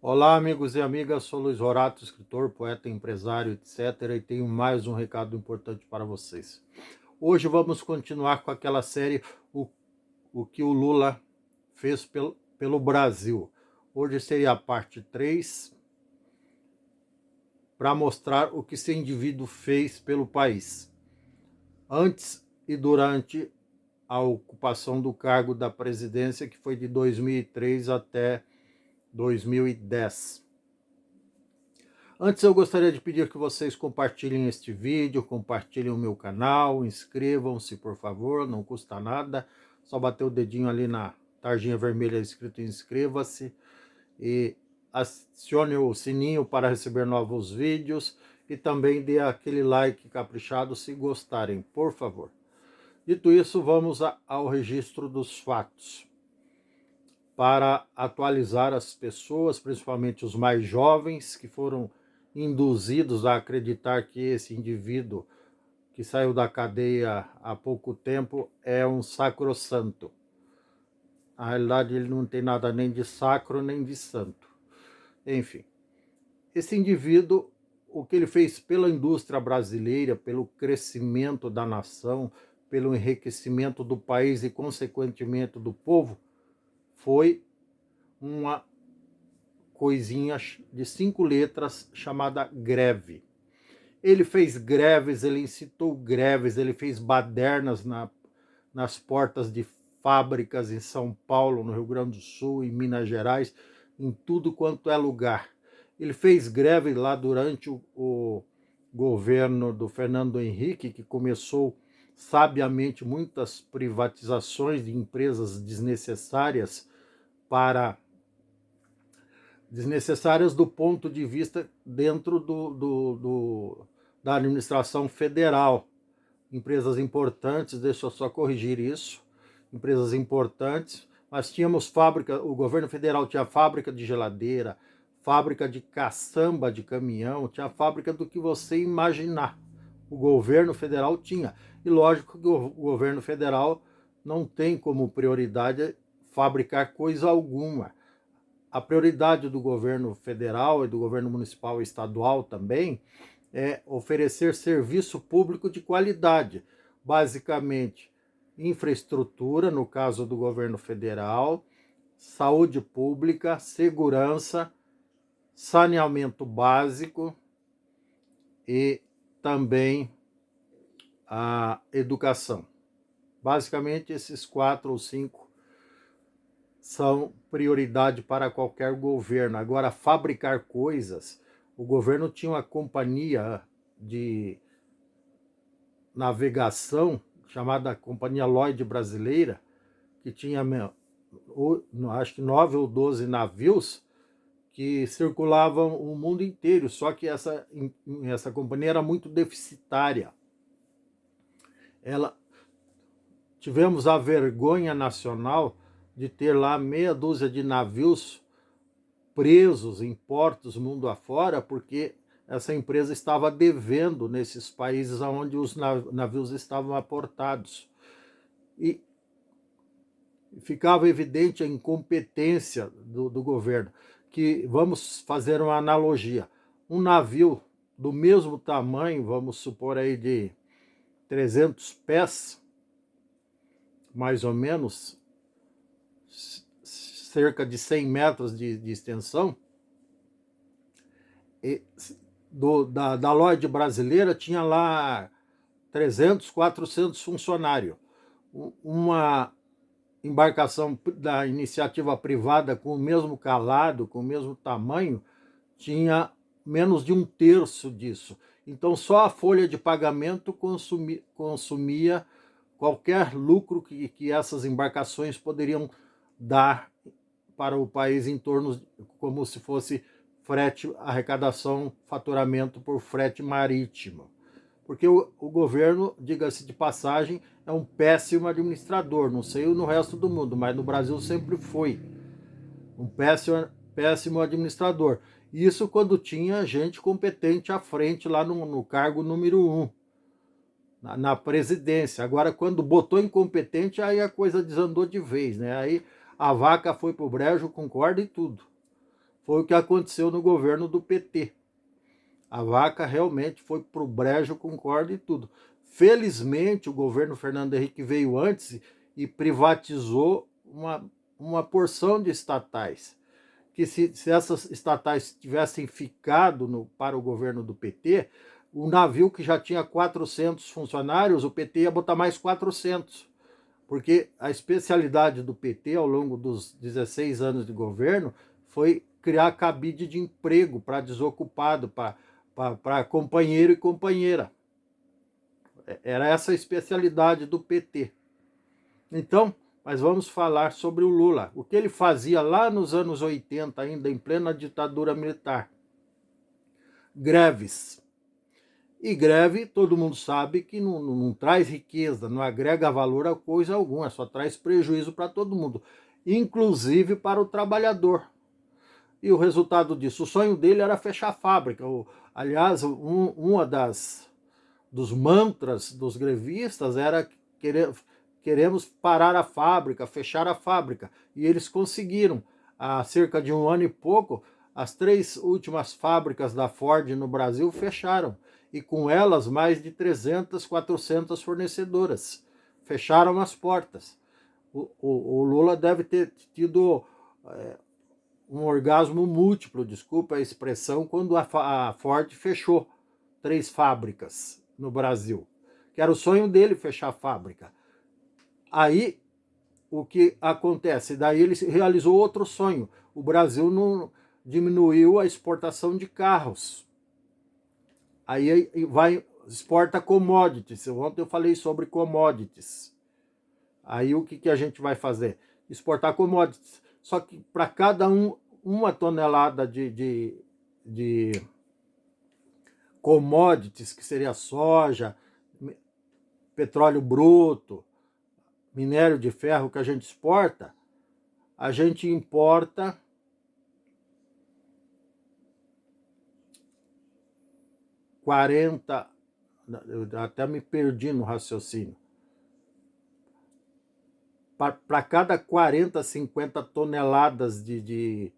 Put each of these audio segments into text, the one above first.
Olá, amigos e amigas, sou Luiz Horato, escritor, poeta, empresário, etc. E tenho mais um recado importante para vocês. Hoje vamos continuar com aquela série O que o Lula fez pelo Brasil. Hoje seria a parte 3 para mostrar o que esse indivíduo fez pelo país, antes e durante a ocupação do cargo da presidência, que foi de 2003 até 2010. Antes eu gostaria de pedir que vocês compartilhem este vídeo, compartilhem o meu canal, inscrevam-se por favor, não custa nada, só bater o dedinho ali na tarjinha vermelha escrito inscreva-se e acione o sininho para receber novos vídeos e também dê aquele like caprichado se gostarem, por favor. Dito isso, vamos ao registro dos fatos, para atualizar as pessoas, principalmente os mais jovens, que foram induzidos a acreditar que esse indivíduo que saiu da cadeia há pouco tempo é um sacrossanto. Na realidade, ele não tem nada nem de sacro nem de santo. Enfim, esse indivíduo, o que ele fez pela indústria brasileira, pelo crescimento da nação, pelo enriquecimento do país e, consequentemente, do povo, foi uma coisinha de 5 letras chamada greve. Ele fez greves, ele incitou greves, ele fez badernas nas portas de fábricas em São Paulo, no Rio Grande do Sul, em Minas Gerais, em tudo quanto é lugar. Ele fez greve lá durante o governo do Fernando Henrique, que começou sabiamente muitas privatizações de empresas desnecessárias do ponto de vista dentro da administração federal. Empresas importantes, deixa eu só corrigir isso, empresas importantes, mas tínhamos fábrica, o governo federal tinha fábrica de geladeira, fábrica de caçamba de caminhão, tinha fábrica do que você imaginar. O governo federal tinha. E lógico que o governo federal não tem como prioridade fabricar coisa alguma. A prioridade do governo federal e do governo municipal e estadual também é oferecer serviço público de qualidade, basicamente infraestrutura, no caso do governo federal, saúde pública, segurança, saneamento básico e também a educação. Basicamente esses 4 ou 5 são prioridade para qualquer governo. Agora, fabricar coisas, o governo tinha uma companhia de navegação chamada Companhia Lloyd Brasileira, que tinha, acho que 9 ou 12 navios que circulavam o mundo inteiro, só que essa companhia era muito deficitária. Tivemos a vergonha nacional de ter lá meia dúzia de navios presos em portos mundo afora, porque essa empresa estava devendo nesses países onde os navios estavam aportados. E ficava evidente a incompetência do governo. Que vamos fazer uma analogia. Um navio do mesmo tamanho, vamos supor aí de 300 pés, mais ou menos, cerca de 100 metros de extensão, e da Lloyd brasileira tinha lá 300, 400 funcionários. Uma embarcação da iniciativa privada com o mesmo calado, com o mesmo tamanho, tinha menos de 1/3 disso. Então só a folha de pagamento consumia qualquer lucro que essas embarcações poderiam dar para o país em torno, como se fosse frete, arrecadação, faturamento por frete marítimo. Porque o governo, diga-se de passagem, é um péssimo administrador. Não sei no resto do mundo, mas no Brasil sempre foi um péssimo administrador. Isso quando tinha gente competente à frente lá no cargo número 1, na presidência. Agora, quando botou incompetente, aí a coisa desandou de vez, né? Aí a vaca foi pro brejo com corda e tudo. Foi o que aconteceu no governo do PT. A vaca realmente foi para o brejo, concordo e tudo. Felizmente, o governo Fernando Henrique veio antes e privatizou uma porção de estatais. Que se essas estatais tivessem ficado para o governo do PT, o navio que já tinha 400 funcionários, o PT ia botar mais 400. Porque a especialidade do PT ao longo dos 16 anos de governo foi criar cabide de emprego para desocupado, para companheiro e companheira. Era essa a especialidade do PT. Então, mas vamos falar sobre o Lula. O que ele fazia lá nos anos 80, ainda em plena ditadura militar? Greves. E greve, todo mundo sabe que não traz riqueza, não agrega valor a coisa alguma, só traz prejuízo para todo mundo, inclusive para o trabalhador. E o resultado disso, o sonho dele era fechar a fábrica. Aliás, dos mantras dos grevistas era queremos parar a fábrica, fechar a fábrica. E eles conseguiram. Há cerca de um ano e pouco, as 3 últimas fábricas da Ford no Brasil fecharam. E com elas, mais de 300, 400 fornecedoras. Fecharam as portas. O Lula deve ter tido um orgasmo múltiplo, desculpa a expressão, quando a Ford fechou 3 fábricas no Brasil. Que era o sonho dele fechar a fábrica. Aí, o que acontece? Daí ele realizou outro sonho. O Brasil não diminuiu a exportação de carros. Aí exporta commodities. Ontem eu falei sobre commodities. Aí o que a gente vai fazer? Exportar commodities. Só que para cada uma tonelada de commodities, que seria soja, petróleo bruto, minério de ferro que a gente exporta, a gente importa 40, eu até me perdi no raciocínio. Para cada 40, 50 toneladas de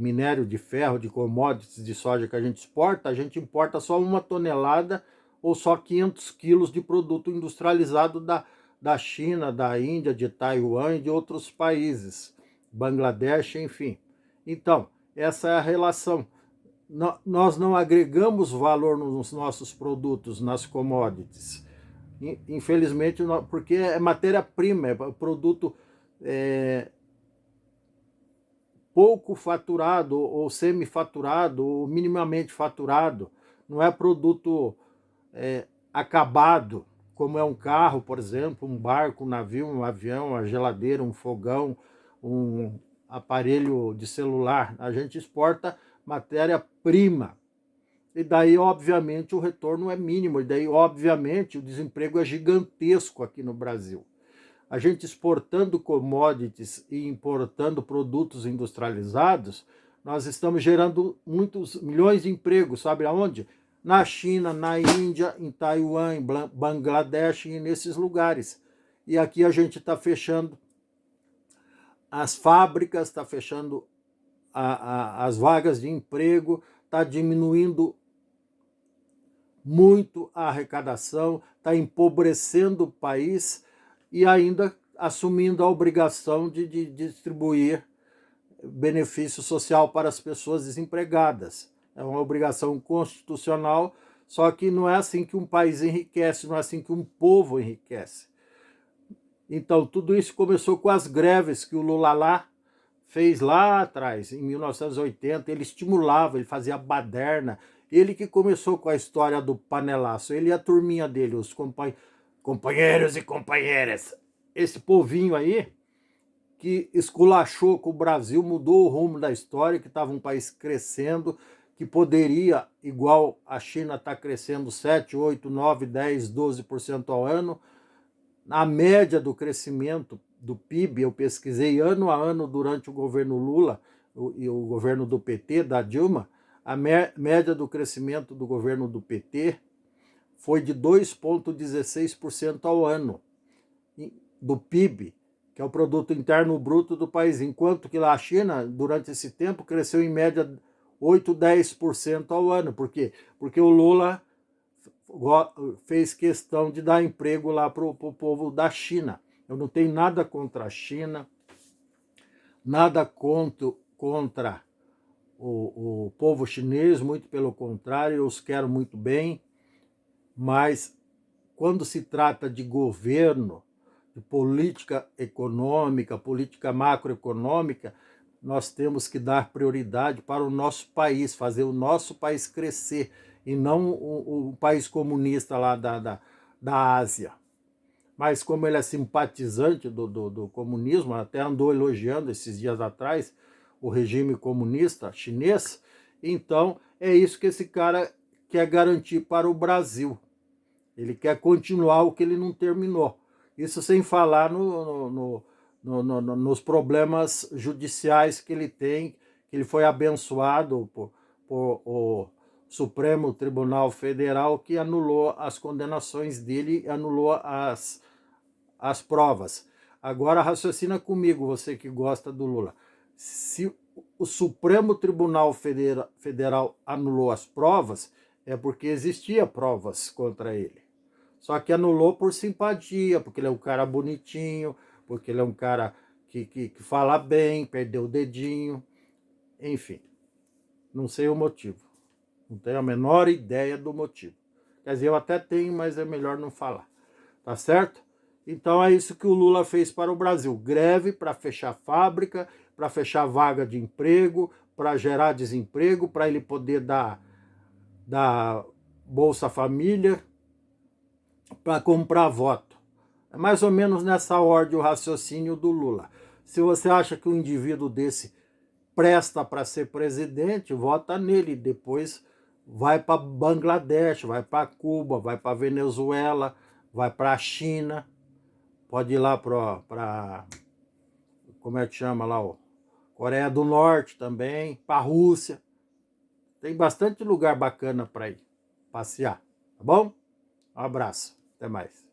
minério de ferro, de commodities de soja que a gente exporta, a gente importa só 1 tonelada ou só 500 quilos de produto industrializado da China, da Índia, de Taiwan e de outros países, Bangladesh, enfim. Então, essa é a relação. Nós não agregamos valor nos nossos produtos, nas commodities. Infelizmente, porque é matéria-prima, é produto pouco faturado, ou semi-faturado, ou minimamente faturado. Não é produto acabado, como é um carro, por exemplo, um barco, um navio, um avião, uma geladeira, um fogão, um aparelho de celular. A gente exporta matéria-prima. E daí, obviamente, o retorno é mínimo. E daí, obviamente, o desemprego é gigantesco aqui no Brasil. A gente exportando commodities e importando produtos industrializados, nós estamos gerando muitos milhões de empregos, sabe aonde? Na China, na Índia, em Taiwan, em Bangladesh e nesses lugares. E aqui a gente está fechando as fábricas, está fechando as vagas de emprego, está diminuindo muito a arrecadação, está empobrecendo o país e ainda assumindo a obrigação de distribuir benefício social para as pessoas desempregadas. É uma obrigação constitucional, só que não é assim que um país enriquece, não é assim que um povo enriquece. Então, tudo isso começou com as greves que o Lula fez lá atrás, em 1980. Ele estimulava, ele fazia baderna. Ele que começou com a história do panelaço. Ele e a turminha dele, os companheiros e companheiras. Esse povinho aí, que esculachou com o Brasil, mudou o rumo da história, que estava um país crescendo, que poderia, igual a China está crescendo 7, 8, 9, 10, 12% ao ano. A média do crescimento do PIB, eu pesquisei ano a ano durante o governo Lula e o governo do PT, da Dilma, a média do crescimento do governo do PT foi de 2,16% ao ano do PIB. que é o produto interno bruto do país, enquanto que lá a China, durante esse tempo, cresceu em média 8, 10% ao ano. Por quê? Porque o Lula fez questão de dar emprego lá para o povo da China. Eu não tenho nada contra a China, nada contra o povo chinês, muito pelo contrário, eu os quero muito bem, mas quando se trata de governo, de política econômica, política macroeconômica, nós temos que dar prioridade para o nosso país, fazer o nosso país crescer, e não o país comunista lá da Ásia. Mas como ele é simpatizante do comunismo, até andou elogiando esses dias atrás o regime comunista chinês, então é isso que esse cara quer garantir para o Brasil. Ele quer continuar o que ele não terminou. Isso sem falar nos problemas judiciais que ele tem, que ele foi abençoado por o Supremo Tribunal Federal, que anulou as condenações dele, anulou as provas. Agora raciocina comigo, você que gosta do Lula. Se o Supremo Tribunal Federal anulou as provas, é porque existia provas contra ele. Só que anulou por simpatia, porque ele é um cara bonitinho, porque ele é um cara que fala bem, perdeu o dedinho, enfim. Não sei o motivo. Não tenho a menor ideia do motivo. Quer dizer, eu até tenho, mas é melhor não falar. Tá certo? Então é isso que o Lula fez para o Brasil. Greve para fechar fábrica, para fechar vaga de emprego, para gerar desemprego, para ele poder dar Bolsa Família, para comprar voto. É mais ou menos nessa ordem o raciocínio do Lula. Se você acha que um indivíduo desse presta para ser presidente, vota nele. Depois vai para Bangladesh, vai para Cuba, vai para Venezuela, vai para a China, pode ir lá para como é que chama lá, ó, Coreia do Norte também, para a Rússia. Tem bastante lugar bacana para ir passear, tá bom? Um abraço, até mais.